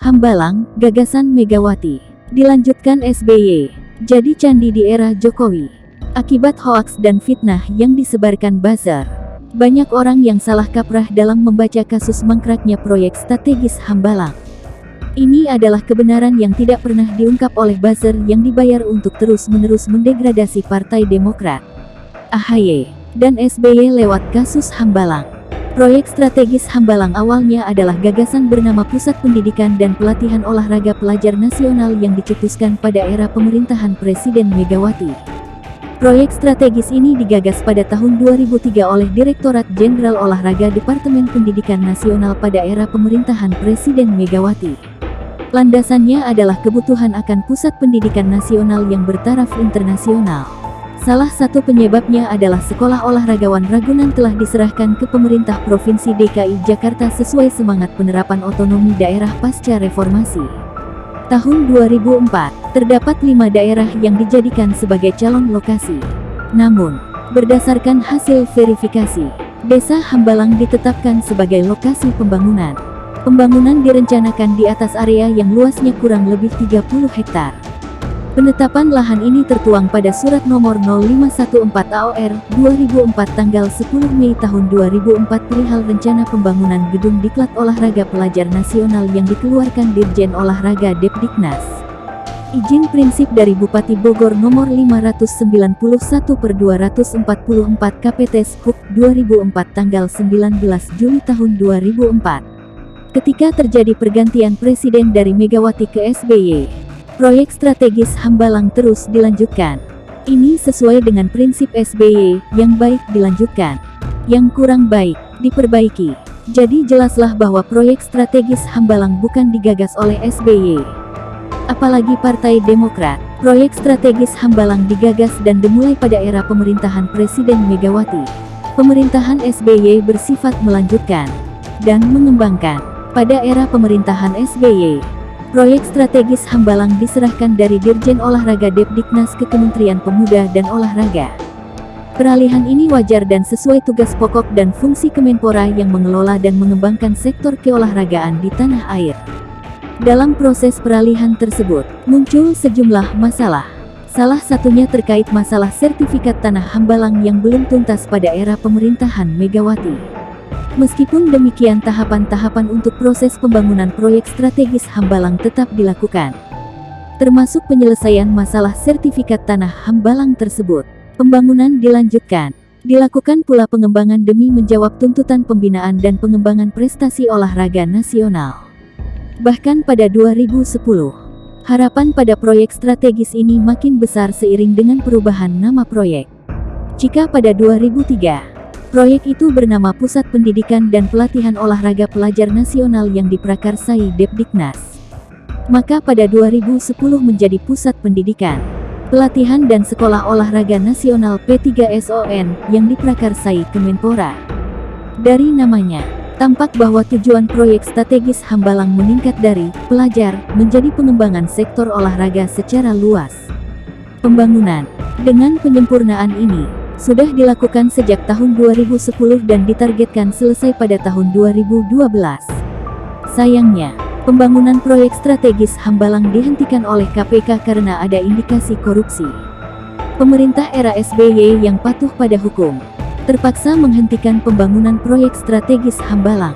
Hambalang, gagasan Megawati. Dilanjutkan SBY. Jadi candi di era Jokowi. Akibat hoaks dan fitnah yang disebarkan buzzer. Banyak orang yang salah kaprah dalam membaca kasus mangkraknya proyek strategis Hambalang. Ini adalah kebenaran yang tidak pernah diungkap oleh buzzer yang dibayar untuk terus-menerus mendegradasi Partai Demokrat, AHY, dan SBY lewat kasus Hambalang. Proyek strategis Hambalang awalnya adalah gagasan bernama Pusat Pendidikan dan Pelatihan Olahraga Pelajar Nasional yang dicetuskan pada era pemerintahan Presiden Megawati. Proyek strategis ini digagas pada tahun 2003 oleh Direktorat Jenderal Olahraga Departemen Pendidikan Nasional pada era pemerintahan Presiden Megawati. Landasannya adalah kebutuhan akan pusat pendidikan nasional yang bertaraf internasional. Salah satu penyebabnya adalah Sekolah Olahragawan Ragunan telah diserahkan ke pemerintah Provinsi DKI Jakarta sesuai semangat penerapan otonomi daerah pasca reformasi. Tahun 2004, terdapat 5 daerah yang dijadikan sebagai calon lokasi. Namun, berdasarkan hasil verifikasi, Desa Hambalang ditetapkan sebagai lokasi pembangunan. Pembangunan direncanakan di atas area yang luasnya kurang lebih 30 hektar. Penetapan lahan ini tertuang pada Surat Nomor 0514 AOR 2004 tanggal 10 Mei tahun 2004 perihal rencana pembangunan gedung Diklat Olahraga Pelajar Nasional yang dikeluarkan Dirjen Olahraga Depdiknas. Izin prinsip dari Bupati Bogor Nomor 591/244 Kaptes Huk 2004 tanggal 19 Juli tahun 2004. Ketika terjadi pergantian presiden dari Megawati ke SBY, proyek strategis Hambalang terus dilanjutkan. Ini sesuai dengan prinsip SBY, yang baik dilanjutkan, yang kurang baik diperbaiki. Jadi jelaslah bahwa proyek strategis Hambalang bukan digagas oleh SBY, apalagi Partai Demokrat. Proyek strategis Hambalang digagas dan dimulai pada era pemerintahan Presiden Megawati. Pemerintahan SBY bersifat melanjutkan dan mengembangkan. Pada era pemerintahan SBY, proyek strategis Hambalang diserahkan dari Dirjen Olahraga Depdiknas ke Kementerian Pemuda dan Olahraga. Peralihan ini wajar dan sesuai tugas pokok dan fungsi Kemenpora yang mengelola dan mengembangkan sektor keolahragaan di tanah air. Dalam proses peralihan tersebut, muncul sejumlah masalah. Salah satunya terkait masalah sertifikat tanah Hambalang yang belum tuntas pada era pemerintahan Megawati. Meskipun demikian, tahapan-tahapan untuk proses pembangunan proyek strategis Hambalang tetap dilakukan, termasuk penyelesaian masalah sertifikat tanah Hambalang tersebut. Pembangunan dilanjutkan. Dilakukan pula pengembangan demi menjawab tuntutan pembinaan dan pengembangan prestasi olahraga nasional. Bahkan pada 2010, harapan pada proyek strategis ini makin besar seiring dengan perubahan nama proyek. Jika pada 2003, proyek itu bernama Pusat Pendidikan dan Pelatihan Olahraga Pelajar Nasional yang diprakarsai Depdiknas, maka pada 2010 menjadi Pusat Pendidikan, Pelatihan dan Sekolah Olahraga Nasional P3SON yang diprakarsai Kemenpora. Dari namanya, tampak bahwa tujuan proyek strategis Hambalang meningkat dari pelajar menjadi pengembangan sektor olahraga secara luas. Pembangunan dengan penyempurnaan ini sudah dilakukan sejak tahun 2010 dan ditargetkan selesai pada tahun 2012. Sayangnya, pembangunan proyek strategis Hambalang dihentikan oleh KPK karena ada indikasi korupsi. Pemerintah era SBY yang patuh pada hukum terpaksa menghentikan pembangunan proyek strategis Hambalang.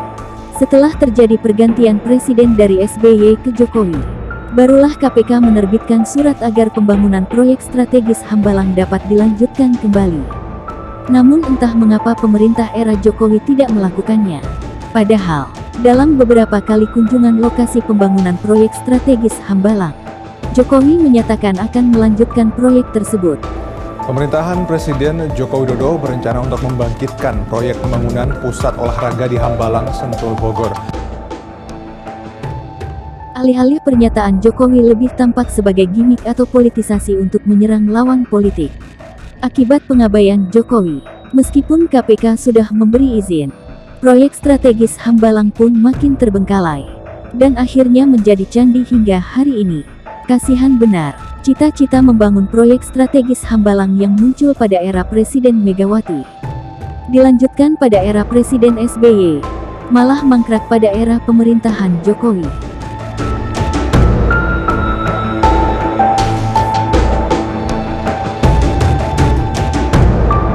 Setelah terjadi pergantian presiden dari SBY ke Jokowi, barulah KPK menerbitkan surat agar pembangunan proyek strategis Hambalang dapat dilanjutkan kembali. Namun entah mengapa pemerintah era Jokowi tidak melakukannya. Padahal, dalam beberapa kali kunjungan lokasi pembangunan proyek strategis Hambalang, Jokowi menyatakan akan melanjutkan proyek tersebut. Pemerintahan Presiden Joko Widodo berencana untuk membangkitkan proyek pembangunan pusat olahraga di Hambalang, Sentul, Bogor. Alih-alih pernyataan Jokowi lebih tampak sebagai gimmick atau politisasi untuk menyerang lawan politik. Akibat pengabaian Jokowi, meskipun KPK sudah memberi izin, proyek strategis Hambalang pun makin terbengkalai, dan akhirnya menjadi candi hingga hari ini. Kasihan benar, cita-cita membangun proyek strategis Hambalang yang muncul pada era Presiden Megawati, dilanjutkan pada era Presiden SBY, malah mangkrak pada era pemerintahan Jokowi.